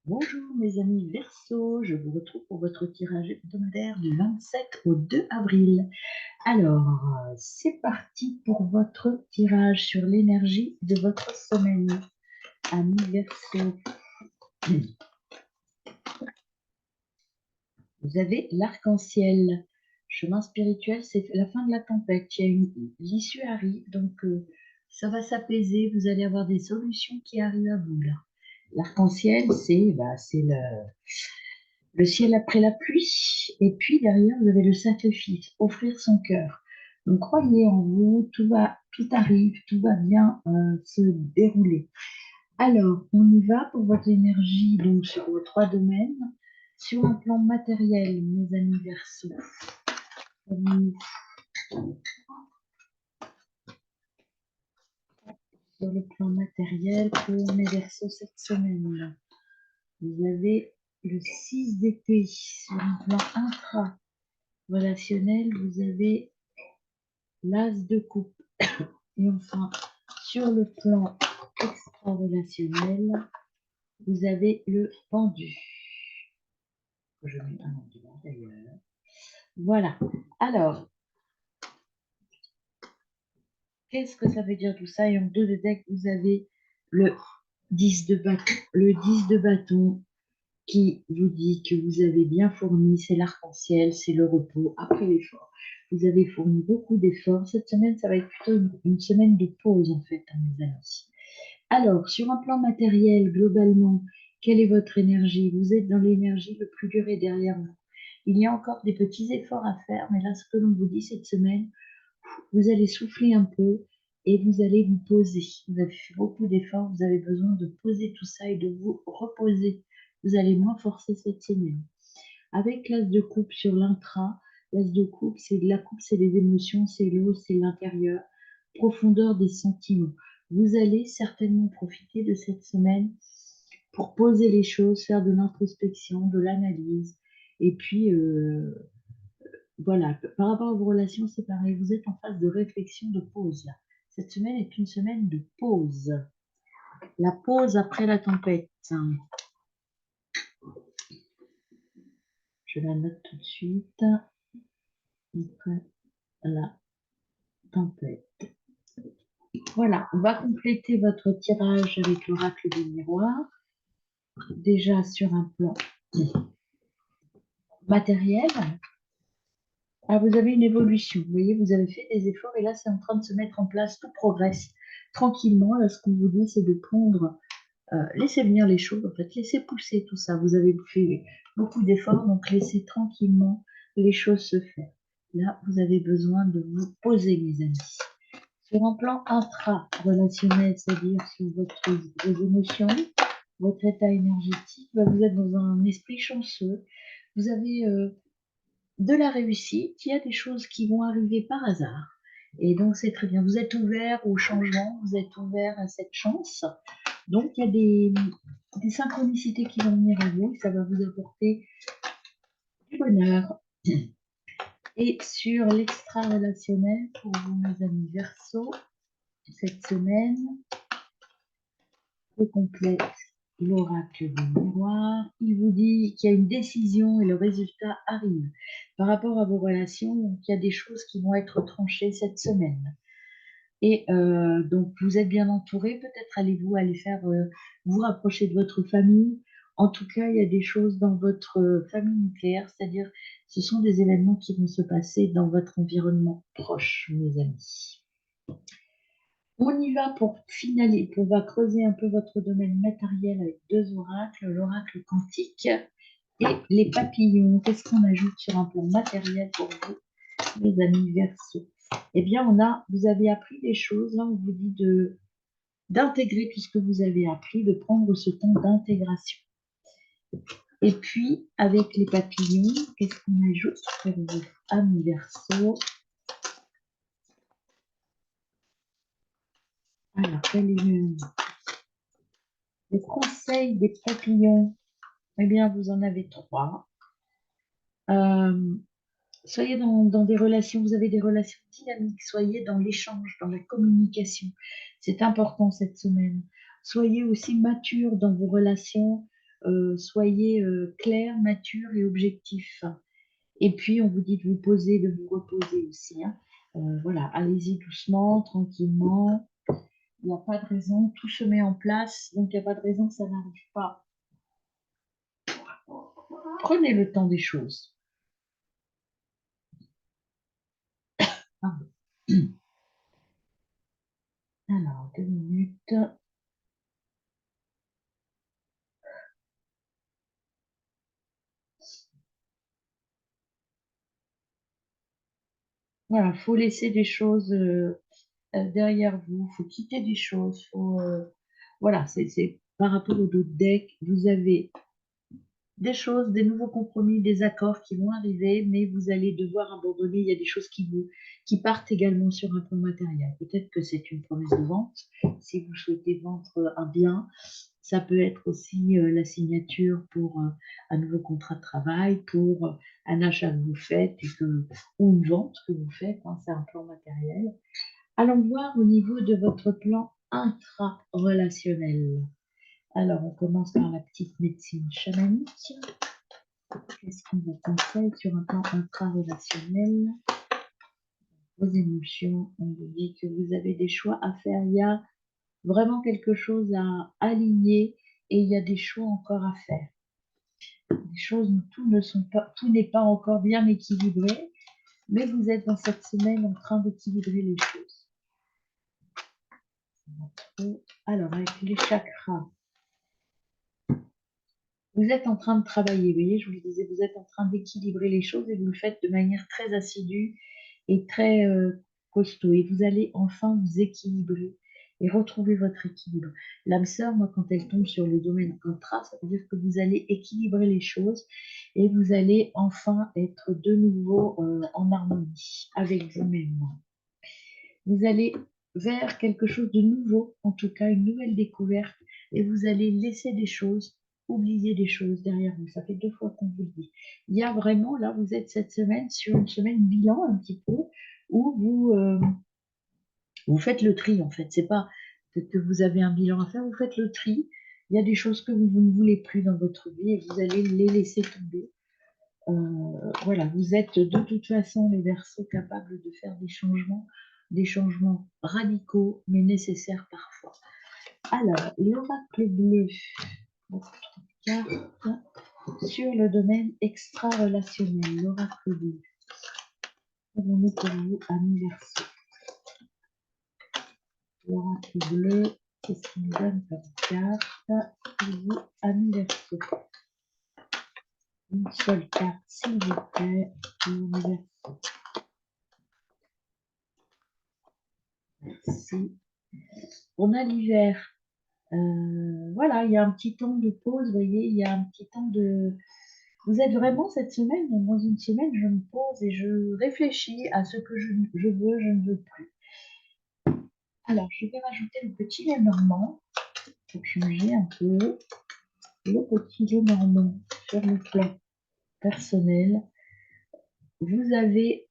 Bonjour mes amis Verseau, je vous retrouve pour votre tirage hebdomadaire du 27 au 2 avril. Alors, c'est parti pour votre tirage sur l'énergie de votre semaine. Amis Verseau, vous avez l'arc-en-ciel. Chemin spirituel, c'est la fin de la tempête. L'issue arrive, donc ça va s'apaiser. Vous allez avoir des solutions qui arrivent à vous là. L'arc-en-ciel, c'est le ciel après la pluie, et puis derrière, vous avez le sacrifice, offrir son cœur. Donc croyez en vous, tout arrive, tout va bien se dérouler. Alors, on y va pour votre énergie, donc sur vos trois domaines. Sur un plan matériel, mes amis Verseaux, sur le plan matériel pour mes Verseaux cette semaine, vous avez le 6 d'épée. Sur un plan intra-relationnel, vous avez l'as de coupe. Et enfin, sur le plan extra-relationnel, vous avez le pendu. Je mets un endroit d'ailleurs. Voilà. Alors, qu'est-ce que ça veut dire tout ça? Et en dos de deck, vous avez le 10 de bâton. Le 10 de bâton qui vous dit que vous avez bien fourni, c'est l'arc-en-ciel, c'est le repos après l'effort. Vous avez fourni beaucoup d'efforts. Cette semaine, ça va être plutôt une semaine de pause, en fait, mes amis. Alors, sur un plan matériel, globalement, quelle est votre énergie? Vous êtes dans l'énergie le plus dur est derrière vous. Il y a encore des petits efforts à faire, mais là, ce que l'on vous dit cette semaine, vous allez souffler un peu et vous allez vous poser. Vous avez fait beaucoup d'efforts, vous avez besoin de poser tout ça et de vous reposer. Vous allez moins forcer cette semaine. Avec l'as de coupe sur l'intra, l'as de coupe, c'est la coupe, c'est les émotions, c'est l'eau, c'est l'intérieur, profondeur des sentiments. Vous allez certainement profiter de cette semaine pour poser les choses, faire de l'introspection, de l'analyse. Et puis, voilà, par rapport à vos relations, c'est pareil, vous êtes en phase de réflexion, de pause. Là. Cette semaine est une semaine de pause. La pause après la tempête. Je la note tout de suite. Après la tempête. Voilà, on va compléter votre tirage avec l'oracle des miroirs. Déjà sur un plan matériel, vous avez une évolution. Vous voyez, vous avez fait des efforts et là, c'est en train de se mettre en place, tout progresse tranquillement. Là, ce qu'on vous dit, c'est de prendre, laissez venir les choses, en fait, laissez pousser tout ça. Vous avez fait beaucoup d'efforts, donc laissez tranquillement les choses se faire. Là, vous avez besoin de vous poser, mes amis. Sur un plan intra-relationnel, c'est-à-dire sur vos émotions, votre état énergétique, vous êtes dans un esprit chanceux. Vous avez de la réussite, il y a des choses qui vont arriver par hasard. Et donc, c'est très bien. Vous êtes ouvert au changement, vous êtes ouvert à cette chance. Donc, il y a des synchronicités qui vont venir à vous et ça va vous apporter du bonheur. Et sur l'extra-relationnel, pour vous, mes amis Verseau, cette semaine, complète l'oracle du miroir. Il vous dit qu'il y a une décision et le résultat arrive. Par rapport à vos relations, donc, il y a des choses qui vont être tranchées cette semaine. Et donc, vous êtes bien entouré. Peut-être allez-vous aller faire vous rapprocher de votre famille. En tout cas, il y a des choses dans votre famille nucléaire, c'est-à-dire ce sont des événements qui vont se passer dans votre environnement proche, mes amis. On y va pour finaliser, on va creuser un peu votre domaine matériel avec deux oracles, l'oracle quantique et les papillons. Qu'est-ce qu'on ajoute sur un plan matériel pour vous, mes amis Verseau? Eh bien, vous avez appris des choses. Là, on vous dit d'intégrer tout ce que vous avez appris, de prendre ce temps d'intégration. Et puis, avec les papillons, qu'est-ce qu'on ajoute pour vous, amis Verseau? Alors, quel est le conseil des papillons? Eh bien, vous en avez trois. Soyez dans des relations, vous avez des relations dynamiques, soyez dans l'échange, dans la communication. C'est important cette semaine. Soyez aussi mature dans vos relations. soyez clair, mature et objectif. Et puis, on vous dit de vous poser, de vous reposer aussi, hein. Voilà, allez-y doucement, tranquillement. Il n'y a pas de raison, tout se met en place, donc il n'y a pas de raison que ça n'arrive pas. Prenez le temps des choses. Pardon. Alors, 2 minutes. Voilà, il faut laisser des choses derrière vous, il faut quitter des choses, voilà, c'est par rapport aux autres decks, vous avez des choses, des nouveaux compromis, des accords qui vont arriver, mais vous allez devoir abandonner. Il y a des choses qui partent également sur un plan matériel. Peut-être que c'est une promesse de vente. Si vous souhaitez vendre un bien, ça peut être aussi la signature pour un nouveau contrat de travail, pour un achat que vous faites ou une vente que vous faites. Hein, c'est un plan matériel. Allons voir au niveau de votre plan intra-relationnel. Alors, on commence par la petite médecine chamanique. Qu'est-ce qu'on vous conseille sur un plan intra-relationnel? Vos émotions, on vous dit que vous avez des choix à faire. Il y a vraiment quelque chose à aligner et il y a des choix encore à faire. Les choses, tout n'est pas encore bien équilibré, mais vous êtes dans cette semaine en train d'équilibrer les choses. Alors, avec les chakras, vous êtes en train de travailler, vous voyez, je vous le disais, vous êtes en train d'équilibrer les choses et vous le faites de manière très assidue et très costaud. Et vous allez enfin vous équilibrer et retrouver votre équilibre. L'âme sœur, moi, quand elle tombe sur le domaine intra, ça veut dire que vous allez équilibrer les choses et vous allez enfin être de nouveau en harmonie avec vous-même. Vous allez vers quelque chose de nouveau, en tout cas une nouvelle découverte, et vous allez laisser des choses, oublier des choses derrière vous. Ça fait 2 fois qu'on vous le dit. Il y a vraiment, là, vous êtes cette semaine sur une semaine bilan un petit peu, où vous faites le tri, en fait. C'est pas que vous avez un bilan à faire, vous faites le tri. Il y a des choses que vous ne voulez plus dans votre vie et vous allez les laisser tomber. Voilà, vous êtes de toute façon les Verseaux capables de faire des changements radicaux, mais nécessaires parfois. Alors, l'oracle bleu, votre carte sur le domaine extra-relationnel, l'oracle bleu. Qu'avons-nous pour vous, amis Verseaux? L'oracle bleu, qu'est-ce qu'il nous donne comme carte pour vous, amis Verseaux? Une seule carte, s'il vous plaît, pour amis Verseaux. Merci. On a l'hiver. Voilà, il y a un petit temps de pause, vous voyez, il y a un petit temps de... Vous êtes vraiment cette semaine, dans une semaine, je me pose et je réfléchis à ce que je veux, je ne veux plus. Alors, je vais rajouter le petit lait normand pour changer un peu. Le petit lait normand sur le plan personnel. Vous avez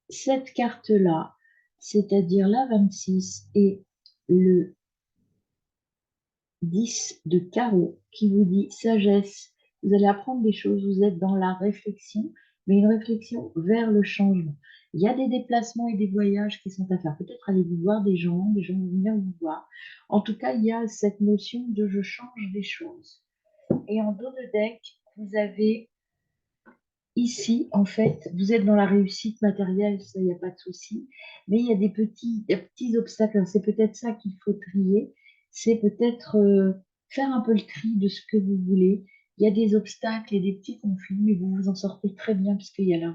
cette carte-là, c'est-à-dire la 26 et le 10 de carreau qui vous dit sagesse. Vous allez apprendre des choses, vous êtes dans la réflexion, mais une réflexion vers le changement. Il y a des déplacements et des voyages qui sont à faire. Peut-être allez-vous voir des gens vont venir vous voir. En tout cas, il y a cette notion de je change des choses. Et en dos de deck, vous avez ici, en fait, vous êtes dans la réussite matérielle, ça, il n'y a pas de souci. Mais il y a des petits obstacles. C'est peut-être ça qu'il faut trier. C'est peut-être faire un peu le tri de ce que vous voulez. Il y a des obstacles et des petits conflits, mais vous vous en sortez très bien puisqu'il y a la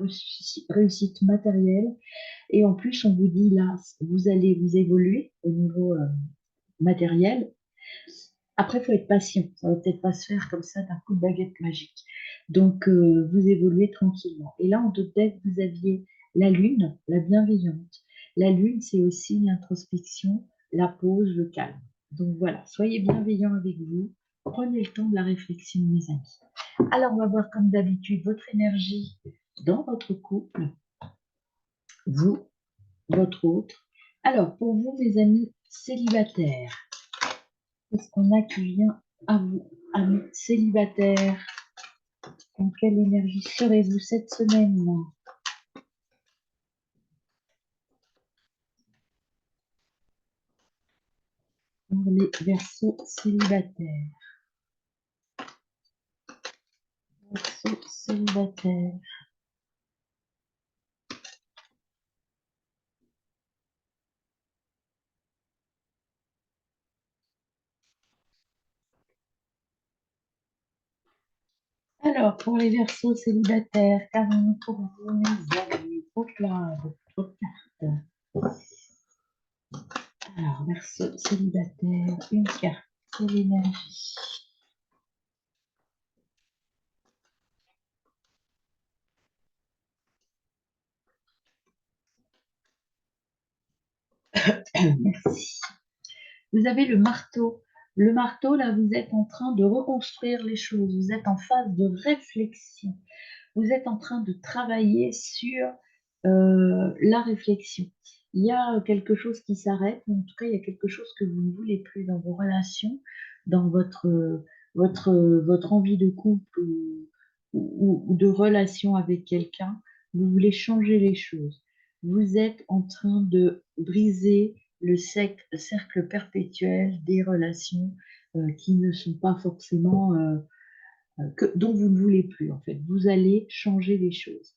réussite matérielle. Et en plus, on vous dit là, vous allez vous évoluer au niveau matériel. Après, il faut être patient. Ça va peut-être pas se faire comme ça d'un coup de baguette magique. Donc, vous évoluez tranquillement. Et là, en deux têtes, vous aviez la lune, la bienveillante. La lune, c'est aussi l'introspection, la pause, le calme. Donc voilà, soyez bienveillants avec vous. Prenez le temps de la réflexion, mes amis. Alors, on va voir comme d'habitude votre énergie dans votre couple, vous, votre autre. Alors, pour vous, mes amis célibataires, qu'est-ce qu'on a qui vient à vous? Amis célibataires, en quelle énergie serez-vous cette semaine? Pour les Verseaux célibataires. Verseaux célibataires. Alors, pour les Verseaux célibataires, qu'avons-nous pour vous, mes amis? Hop-là, votre carte. Alors, Verseau célibataire, une carte, c'est l'énergie. Merci. Vous avez le marteau. Le marteau, là, vous êtes en train de reconstruire les choses. Vous êtes en phase de réflexion. Vous êtes en train de travailler sur la réflexion. Il y a quelque chose qui s'arrête, en tout cas, il y a quelque chose que vous ne voulez plus dans vos relations, dans votre envie de couple ou de relation avec quelqu'un. Vous voulez changer les choses. Vous êtes en train de briser le cercle perpétuel des relations qui ne sont pas forcément dont vous ne voulez plus, en fait. Vous allez changer les choses.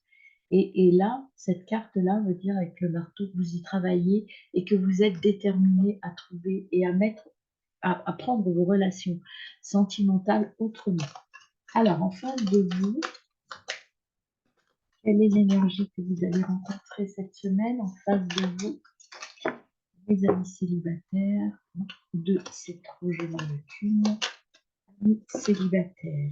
Et là, cette carte-là veut dire avec le marteau que vous y travaillez et que vous êtes déterminé à trouver et à prendre vos relations sentimentales autrement. Alors, en face de vous, quelle est l'énergie que vous allez rencontrer cette semaine en face de vous, les amis célibataires? Deux, c'est trop, je m'en occupe. Amis célibataires.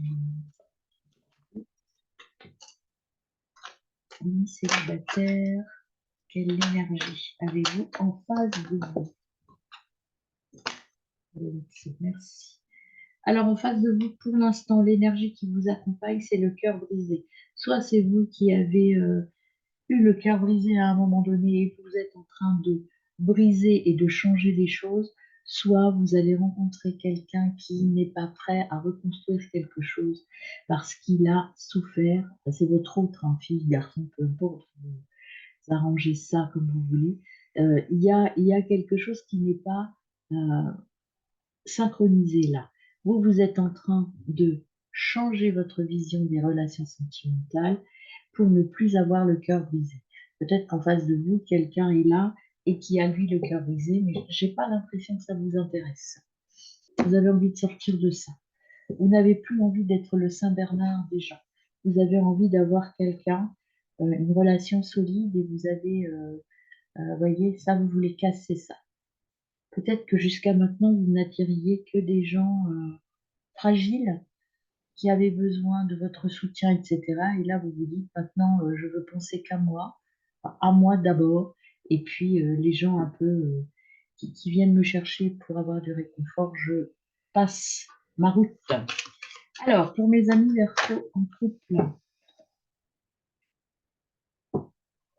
Amis célibataires. Quelle énergie avez-vous en face de vous? Merci. Alors, en face de vous, pour l'instant, l'énergie qui vous accompagne, c'est le cœur brisé. Soit c'est vous qui avez eu le cœur brisé à un moment donné et vous êtes en train de briser et de changer les choses, soit vous allez rencontrer quelqu'un qui n'est pas prêt à reconstruire quelque chose parce qu'il a souffert. C'est votre autre, fille, garçon, peu importe. Arranger ça comme vous voulez. Il y a quelque chose qui n'est pas synchronisé là. Vous êtes en train de changer votre vision des relations sentimentales pour ne plus avoir le cœur brisé. Peut-être qu'en face de vous, quelqu'un est là et qui a lui le cœur brisé, mais j'ai pas l'impression que ça vous intéresse. Vous avez envie de sortir de ça. Vous n'avez plus envie d'être le Saint-Bernard des gens. Vous avez envie d'avoir quelqu'un, une relation solide et vous avez voyez, ça, vous voulez casser ça. Peut-être que jusqu'à maintenant, vous n'attiriez que des gens fragiles qui avaient besoin de votre soutien, etc. Et là, vous vous dites, maintenant, je veux penser qu'à moi, à moi d'abord, et puis les gens un peu qui viennent me chercher pour avoir du réconfort, je passe ma route. Alors, pour mes amis Verseau en couple,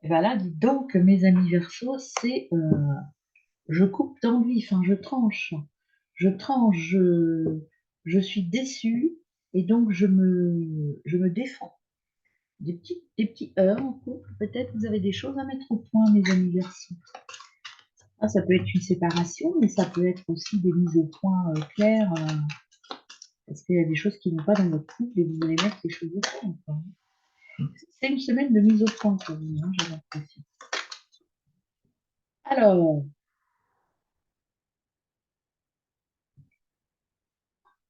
et ben là, dites donc, mes amis Verseau, c'est je coupe dans le vif, je tranche. Je tranche, je suis déçue et donc je me défends. Des petits heurts en couple, peut-être vous avez des choses à mettre au point, mes amis Verseaux. Ah, ça peut être une séparation, mais ça peut être aussi des mises au point claires, parce qu'il y a des choses qui ne vont pas dans votre couple et vous allez mettre les choses au point, quoi. C'est une semaine de mise au point pour vous, j'ai l'impression. Alors,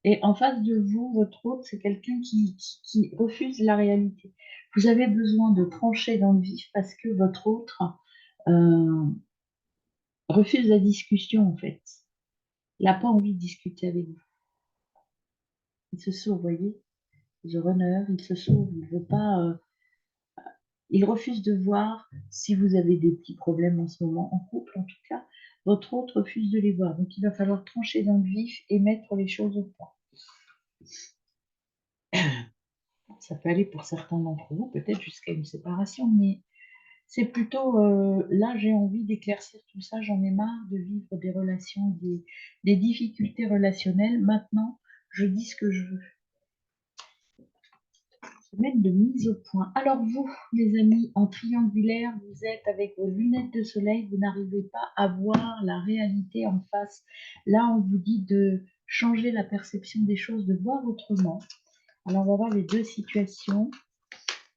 et en face de vous, votre autre, c'est quelqu'un qui refuse la réalité. Vous avez besoin de trancher dans le vif parce que votre autre euh, refuse la discussion, en fait. Il n'a pas envie de discuter avec vous. Il se sauve, vous voyez. The runner, il se sauve, il veut pas. Il refuse de voir si vous avez des petits problèmes en ce moment, en couple en tout cas. Votre autre refuse de les voir. Donc il va falloir trancher dans le vif et mettre les choses au point. Ça peut aller pour certains d'entre vous, peut-être jusqu'à une séparation, mais c'est plutôt là, j'ai envie d'éclaircir tout ça, j'en ai marre de vivre des relations, des difficultés relationnelles. Maintenant, je dis ce que je veux. Semaine de mise au point. Alors vous, les amis, en triangulaire, vous êtes avec vos lunettes de soleil, vous n'arrivez pas à voir la réalité en face. Là, on vous dit de changer la perception des choses, de voir autrement. Alors, on va voir les deux situations.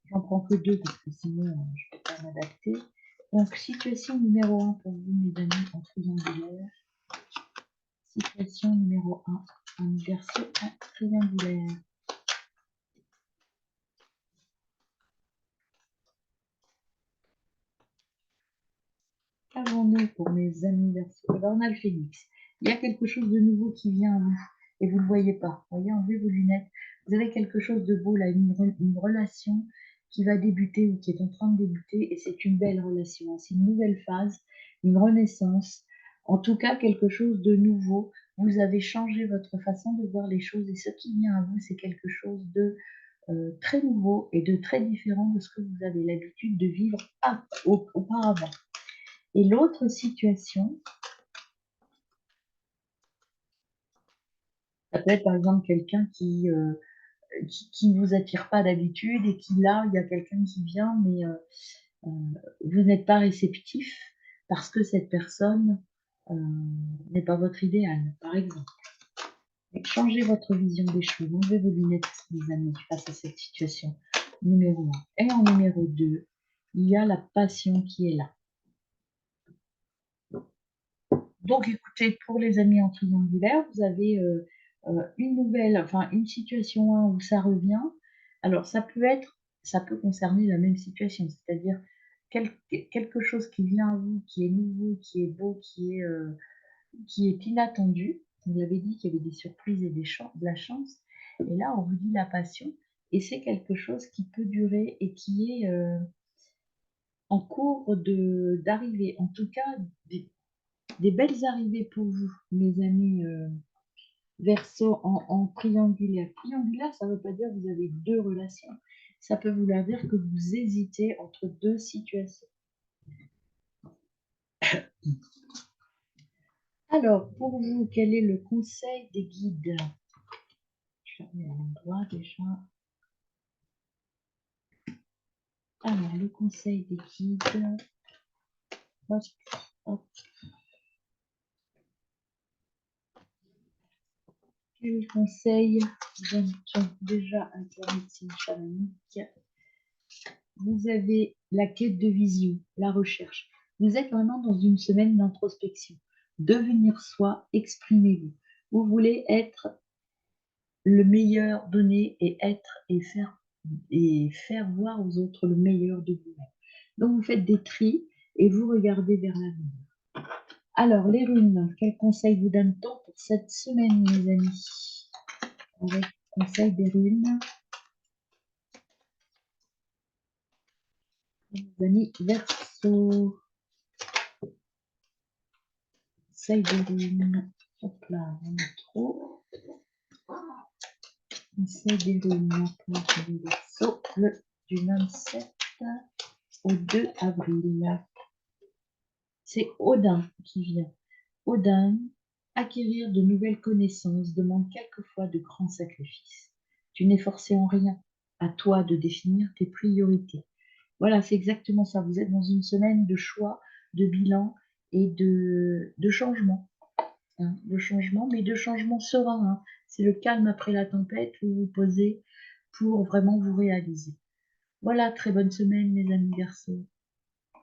J'en prends que deux parce que sinon, je ne peux pas m'adapter. Donc, situation numéro 1 pour vous, mes amis, en triangulaire. Situation numéro 1, un Verseau en triangulaire. Qu'avons-nous pour mes amis Verseau? On a le Phénix. Il y a quelque chose de nouveau qui vient à vous et vous ne le voyez pas. Vous voyez, enlevez vos lunettes. Vous avez quelque chose de beau là, une relation qui va débuter ou qui est en train de débuter et c'est une belle relation. C'est une nouvelle phase, une renaissance. En tout cas, quelque chose de nouveau. Vous avez changé votre façon de voir les choses et ce qui vient à vous, c'est quelque chose de très nouveau et de très différent de ce que vous avez l'habitude de vivre auparavant. Et l'autre situation, ça peut être par exemple quelqu'un qui ne vous attire pas d'habitude et qui là, il y a quelqu'un qui vient, mais vous n'êtes pas réceptif parce que cette personne n'est pas votre idéal, par exemple. Et changez votre vision des choses, enlevez vos lunettes, les amis, face à cette situation. Numéro 1. Et en numéro 2, il y a la passion qui est là. Donc, écoutez, pour les amis en triangulaire, vous avez une situation 1 où ça revient. Alors, ça peut concerner la même situation, c'est-à-dire quelque chose qui vient à vous, qui est nouveau, qui est beau, qui est inattendu. Vous l'avez dit qu'il y avait des surprises et de la chance. Et là, on vous dit la passion. Et c'est quelque chose qui peut durer et qui est en cours d'arriver. En tout cas, des belles arrivées pour vous, mes amis Verseau en triangulaire. Triangulaire, ça ne veut pas dire que vous avez deux relations. Ça peut vouloir dire que vous hésitez entre deux situations. Alors, pour vous, quel est le conseil des guides? Je vais remettre à l'endroit déjà. Alors, le conseil des guides. Hop, hop. Quel conseil donne-t-on déjà à la médecine chamanique? Vous avez la quête de vision, la recherche. Vous êtes vraiment dans une semaine d'introspection. Devenir soi, exprimez-vous. Vous voulez être le meilleur, donner et être et faire voir aux autres le meilleur de vous-même. Donc vous faites des tris et vous regardez vers l'avenir. Alors les runes, quel conseil vous donne-t-on pour cette semaine, mes amis? Avec le conseil des runes. Les amis Verseau. Conseil des runes. Hop là, on a trop. Conseil des runes pour les Verseaux, du 27 au 2 avril. C'est Odin qui vient. Odin, acquérir de nouvelles connaissances demande quelquefois de grands sacrifices. Tu n'es forcé en rien. À toi de définir tes priorités. Voilà, c'est exactement ça. Vous êtes dans une semaine de choix, de bilan et de changement. Hein, de changement, mais de changement serein. Hein. C'est le calme après la tempête où vous posez pour vraiment vous réaliser. Voilà, très bonne semaine, mes amis Verseaux.